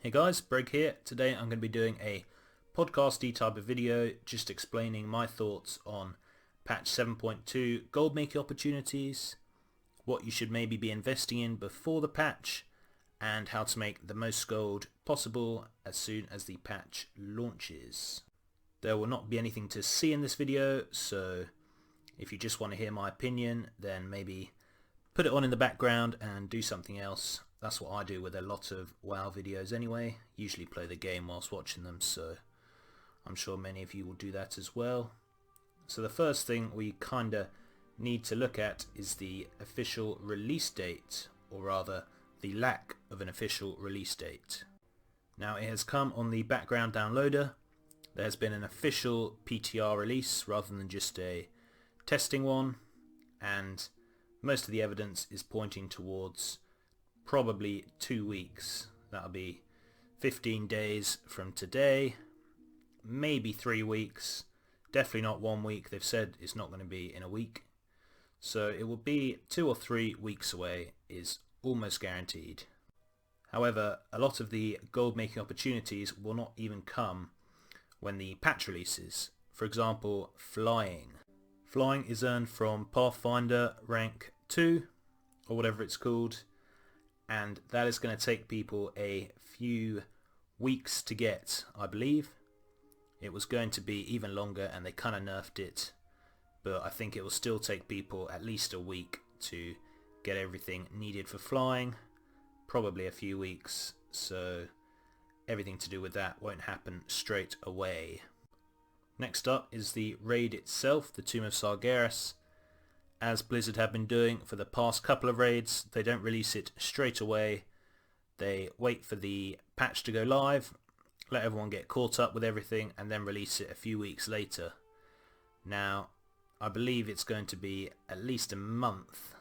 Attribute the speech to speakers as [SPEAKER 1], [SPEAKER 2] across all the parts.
[SPEAKER 1] Hey guys, Brig here. Today I'm going to be doing a podcasty type of video just explaining my thoughts on patch 7.2 gold making opportunities, what you should maybe be investing in before the patch, and how to make the most gold possible as soon as the patch launches. There will not be anything to see in this video, so if you just want to hear my opinion, then maybe put it on in the background and do something else. That's what I do with a lot of WoW videos anyway. Usually play the game whilst watching them, so I'm sure many of you will do that as well. So the first thing we kinda need to look at is the official release date, or rather the lack of an official release date. Now it has come on the background downloader. There has been an official PTR release rather than just a testing one, and most of the evidence is pointing towards probably 2 weeks. That'll be 15 days from today, maybe 3 weeks, definitely not 1 week. They've said it's not going to be in a week, so it will be 2 or 3 weeks away, is almost guaranteed. However, a lot of the gold making opportunities will not even come when the patch releases. For example, flying. Flying is earned from Pathfinder rank 2 or whatever it's called, and that is going to take people a few weeks to get, I believe. It was going to be even longer and they kind of nerfed it, but I think it will still take people at least a week to get everything needed for flying, probably a few weeks, so everything to do with that won't happen straight away. Next up is the raid itself, the Tomb of Sargeras. As Blizzard have been doing for the past couple of raids, they don't release it straight away. They wait for the patch to go live, let everyone get caught up with everything, and then release it a few weeks later. Now, I believe it's going to be at least a month,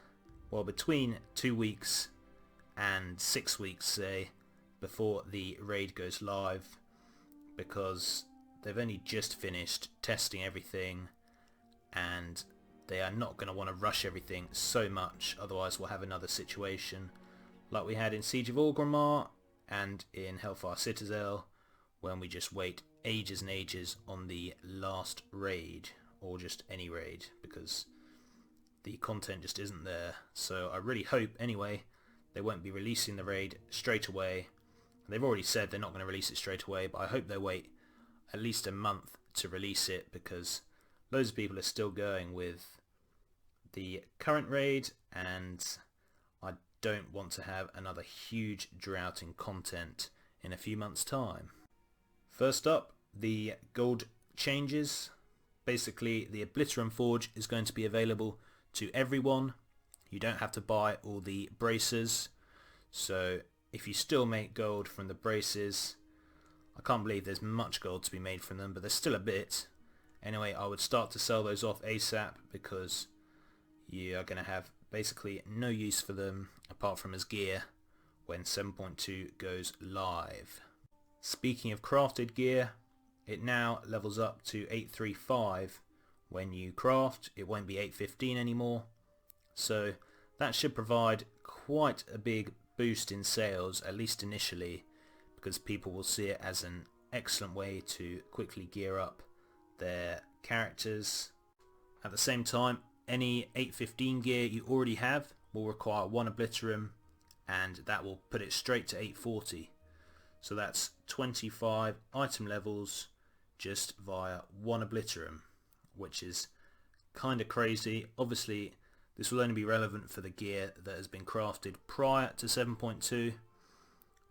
[SPEAKER 1] well, between 2 weeks and 6 weeks, say, before the raid goes live, because they've only just finished testing everything, and they are not going to want to rush everything so much, otherwise we'll have another situation like we had in Siege of Orgrimmar and in Hellfire Citadel, when we just wait ages and ages on the last raid, or just any raid, because the content just isn't there. So I really hope, anyway, they won't be releasing the raid straight away. They've already said they're not going to release it straight away, but I hope they wait at least a month to release it, because loads of people are still going with the current raid, and I don't want to have another huge drought in content in a few months' time. First up, the gold changes. Basically, the Obliterum Forge is going to be available to everyone. You don't have to buy all the braces, so if you still make gold from the braces, I can't believe there's much gold to be made from them, but there's still a bit. Anyway, I would start to sell those off ASAP, because you are going to have basically no use for them apart from as gear when 7.2 goes live. Speaking of crafted gear, it now levels up to 835 when you craft. It won't be 815 anymore, so that should provide quite a big boost in sales, at least initially, because people will see it as an excellent way to quickly gear up their characters. At the same time, any 815 gear you already have will require 1 Obliterum, and that will put it straight to 840. So that's 25 item levels just via 1 Obliterum, which is kind of crazy. Obviously, this will only be relevant for the gear that has been crafted prior to 7.2,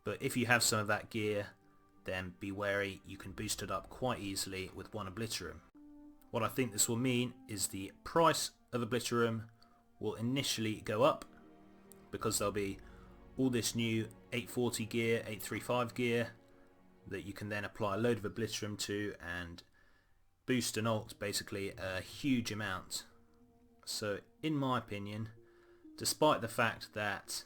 [SPEAKER 1] but if you have some of that gear, then be wary, you can boost it up quite easily with 1 Obliterum. What I think this will mean is the price of Obliterum will initially go up, because there'll be all this new 840 gear, 835 gear that you can then apply a load of Obliterum to and boost and ult basically a huge amount. So in my opinion, despite the fact that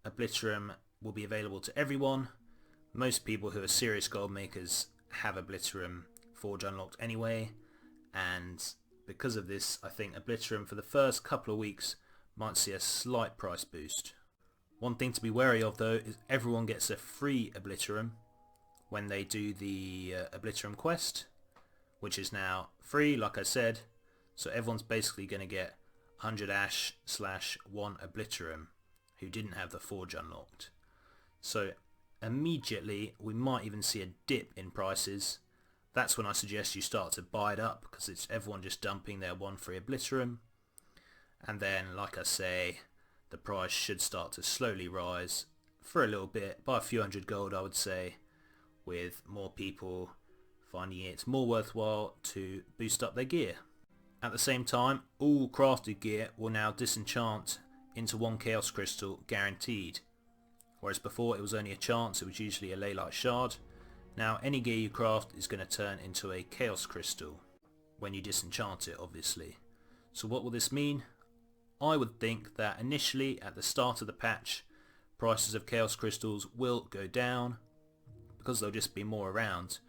[SPEAKER 1] Obliterum will be available to everyone, most people who are serious gold makers have Obliterum Forge unlocked anyway, and because of this, I think Obliterum for the first couple of weeks might see a slight price boost. One thing to be wary of though is everyone gets a free Obliterum when they do the Obliterum quest, which is now free, like I said. So everyone's basically going to get 100 Ash / 1 Obliterum who didn't have the Forge unlocked. So immediately we might even see a dip in prices. That's when I suggest you start to buy it up, because it's everyone just dumping their 1 free Obliterum. And then, like I say, the price should start to slowly rise for a little bit, by a few hundred gold I would say, with more people finding it more worthwhile to boost up their gear. At the same time, all crafted gear will now disenchant into 1 Chaos Crystal guaranteed. Whereas before it was only a chance, it was usually a Leylight Shard. Now any gear you craft is going to turn into a Chaos Crystal when you disenchant it, obviously. So what will this mean? I would think that initially at the start of the patch, prices of Chaos Crystals will go down because there'll just be more around.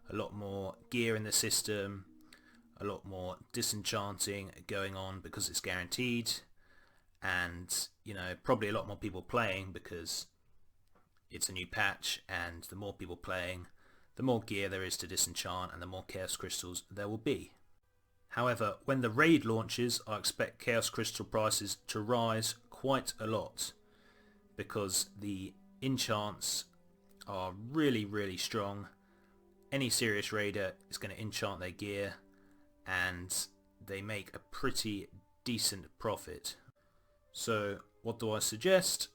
[SPEAKER 1] A lot more gear in the system, a lot more disenchanting going on because it's guaranteed, and probably a lot more people playing because it's a new patch, and the more people playing, the more gear there is to disenchant and the more Chaos Crystals there will be. However, when the raid launches, I expect Chaos Crystal prices to rise quite a lot because the enchants are really strong. Any serious raider is going to enchant their gear and they make a pretty decent profit. So what do I suggest?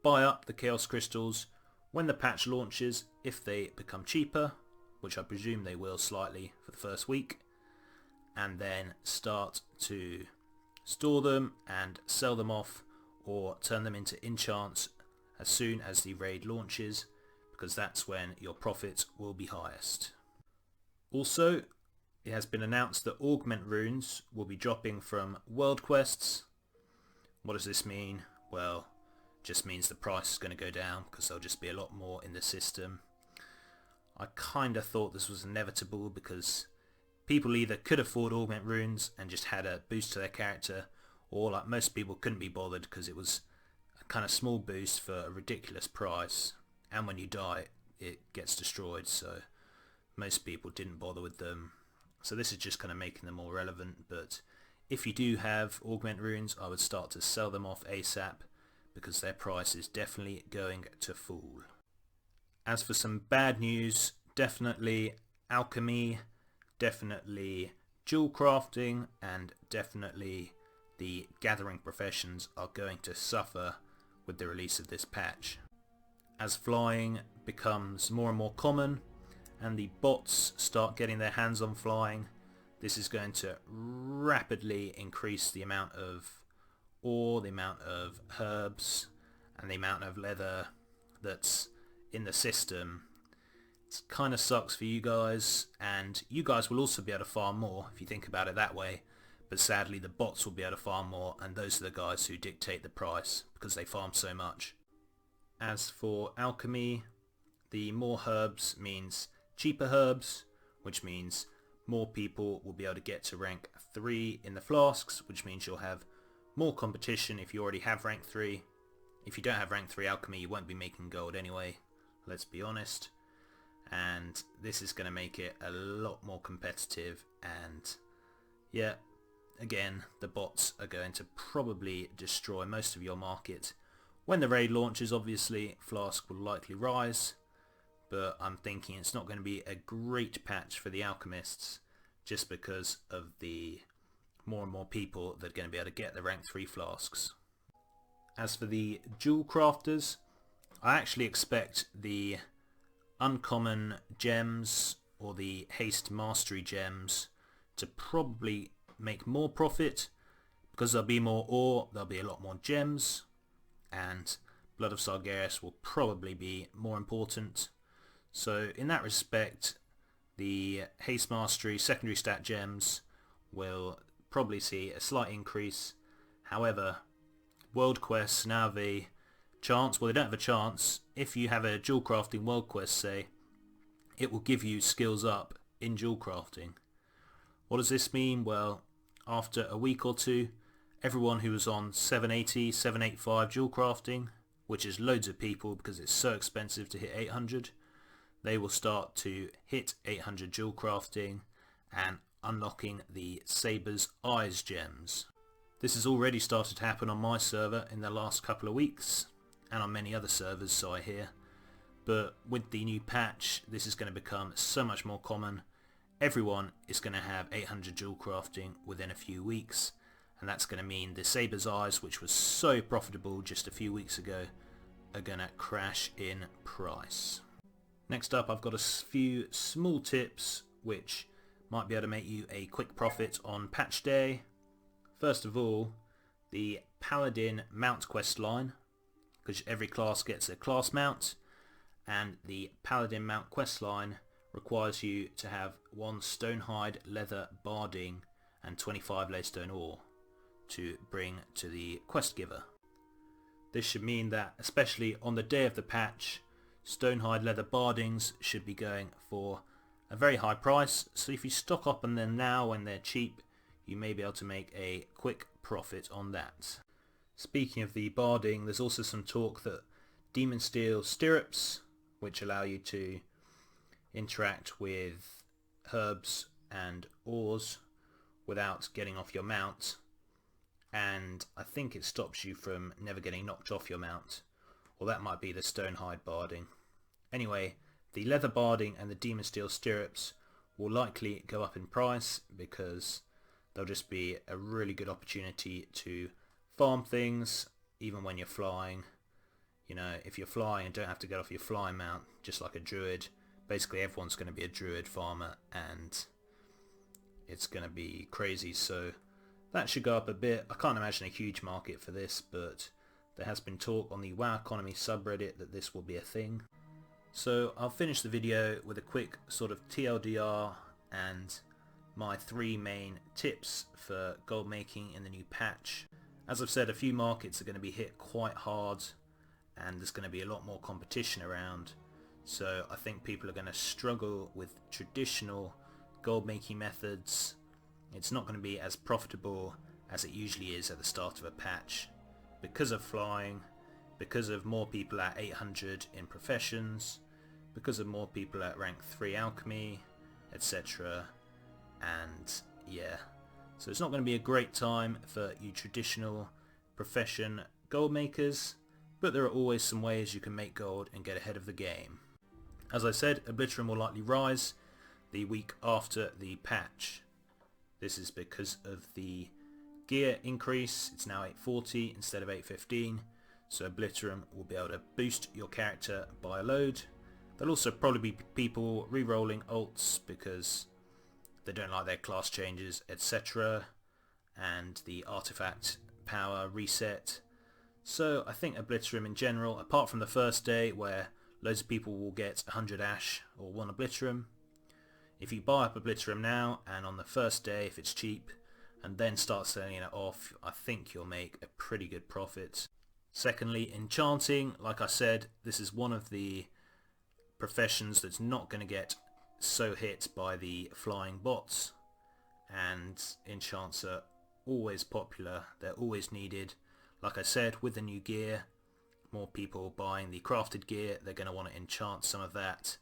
[SPEAKER 1] Buy up the Chaos Crystals when the patch launches if they become cheaper, which I presume they will slightly for the first week, and then start to store them and sell them off or turn them into enchants as soon as the raid launches, because that's when your profits will be highest. Also, it has been announced that augment runes will be dropping from world quests. What does this mean? Well, it just means the price is going to go down because there'll just be a lot more in the system. I kind of thought this was inevitable because people either could afford augment runes and just had a boost to their character, or like most people couldn't be bothered because it was a kind of small boost for a ridiculous price, and when you die it gets destroyed, so most people didn't bother with them. So this is just kind of making them more relevant, but if you do have augment runes, I would start to sell them off ASAP because their price is definitely going to fall. As for some bad news, definitely alchemy, definitely jewel crafting, and definitely the gathering professions are going to suffer with the release of this patch. As flying becomes more and more common and the bots start getting their hands on flying, this is going to rapidly increase the amount of ore, the amount of herbs, and the amount of leather that's in the system. It kind of sucks for you guys, and you guys will also be able to farm more if you think about it that way, but sadly the bots will be able to farm more, and those are the guys who dictate the price because they farm so much. As for alchemy, the more herbs means cheaper herbs, which means more people will be able to get to rank 3 in the flasks, which means you'll have more competition if you already have rank 3. If you don't have rank 3 alchemy, you won't be making gold anyway, let's be honest. And this is going to make it a lot more competitive, and yeah, again, the bots are going to probably destroy most of your market. When the raid launches, obviously, flask will likely rise, but I'm thinking it's not going to be a great patch for the alchemists just because of the more and more people that are going to be able to get the rank 3 flasks. As for the jewel crafters, I actually expect the uncommon gems or the haste mastery gems to probably make more profit because there'll be more ore, there'll be a lot more gems, and Blood of Sargeras will probably be more important. So in that respect, the haste mastery secondary stat gems will probably see a slight increase. However, world quests now have a chance, well, they don't have a chance. If you have a jewel crafting world quest, say, it will give you skills up in jewel crafting. What does this mean? Well, after a week or two, everyone who was on 780, 785 jewel crafting which is loads of people because it's so expensive to hit 800, they will start to hit 800 jewel crafting and unlocking the Saber's Eyes gems. This has already started to happen on my server in the last couple of weeks, and on many other servers, so I hear. But with the new patch, this is going to become so much more common. Everyone is going to have 800 jewel crafting within a few weeks, and that's going to mean the Saber's Eyes, which was so profitable just a few weeks ago, are going to crash in price. Next up, I've got a few small tips which might be able to make you a quick profit on patch day. First of all, the Paladin mount quest line, because every class gets a class mount, and the Paladin mount quest line requires you to have 1 stonehide leather barding and 25 laystone ore to bring to the quest giver. This should mean that, especially on the day of the patch, stonehide leather bardings should be going for a very high price, so if you stock up on them now when they're cheap, you may be able to make a quick profit on that. Speaking of the barding, there's also some talk that Demon Steel stirrups, which allow you to interact with herbs and ores without getting off your mount, and I think it stops you from never getting knocked off your mount, or that might be the stonehide barding. Anyway, the leather barding and the Demon Steel stirrups will likely go up in price because they'll just be a really good opportunity to farm things even when you're flying. You know, if you're flying and don't have to get off your flying mount, just like a druid, basically everyone's going to be a druid farmer and it's going to be crazy, so that should go up a bit. I can't imagine a huge market for this, but there has been talk on the WoW Economy subreddit that this will be a thing. So I'll finish the video with a quick sort of TLDR and my 3 main tips for gold making in the new patch. As I've said, a few markets are going to be hit quite hard and there's going to be a lot more competition around, so I think people are going to struggle with traditional gold making methods. It's not going to be as profitable as it usually is at the start of a patch because of flying, because of more people at 800 in professions, because of more people at rank 3 alchemy, etc. And yeah, so it's not going to be a great time for you traditional profession gold makers, but there are always some ways you can make gold and get ahead of the game. As I said, Obliterum will likely rise the week after the patch. This is because of the gear increase. It's now 840 instead of 815, so Obliterum will be able to boost your character by a load. There'll also probably be people re-rolling ults because they don't like their class changes, etc. and the artifact power reset. So I think Obliterum in general, apart from the first day where loads of people will get 100 ash or 1 Obliterum, if you buy up Obliterum now and on the first day, if it's cheap, and then start selling it off, I think you'll make a pretty good profit. Secondly, enchanting, like I said, this is one of the professions that's not going to get so hit by the flying bots, and enchants are always popular, they're always needed. Like I said, with the new gear, more people buying the crafted gear, they're going to want to enchant some of that,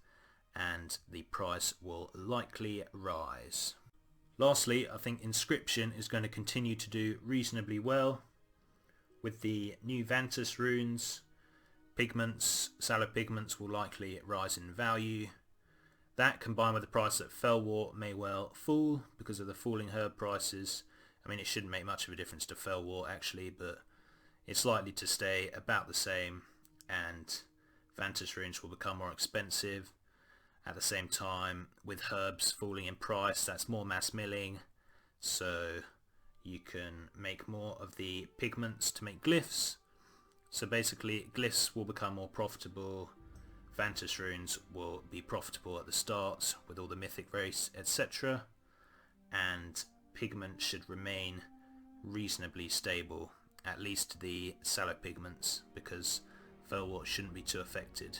[SPEAKER 1] and the price will likely rise. Lastly, I think Inscription is going to continue to do reasonably well. With the new Vantus runes, pigments, sallow pigments will likely rise in value. That combined with the price that Fellwort may well fall because of the falling herb prices. I mean, it shouldn't make much of a difference to Fellwort actually, but it's likely to stay about the same, and Vantus runes will become more expensive. At the same time, with herbs falling in price, that's more mass milling, so you can make more of the pigments to make glyphs. So basically, glyphs will become more profitable, Vantus runes will be profitable at the start with all the mythic race, etc. And pigment should remain reasonably stable, at least the sallow pigments, because Fellwort shouldn't be too affected.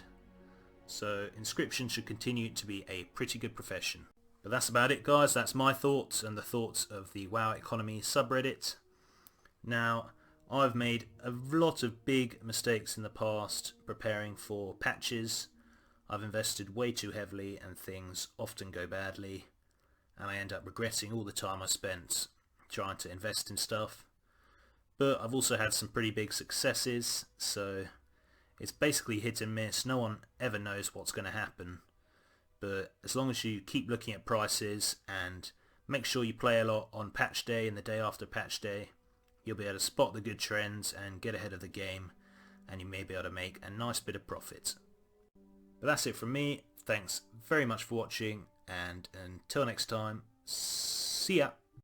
[SPEAKER 1] So Inscription should continue to be a pretty good profession. But that's about it, guys. That's my thoughts and the thoughts of the WoW Economy subreddit. Now, I've made a lot of big mistakes in the past preparing for patches. I've invested way too heavily and things often go badly, and I end up regretting all the time I spent trying to invest in stuff. But I've also had some pretty big successes, so it's basically hit and miss. No one ever knows what's going to happen. But as long as you keep looking at prices and make sure you play a lot on patch day and the day after patch day, you'll be able to spot the good trends and get ahead of the game, and you may be able to make a nice bit of profit. But that's it from me. Thanks very much for watching, and until next time, see ya!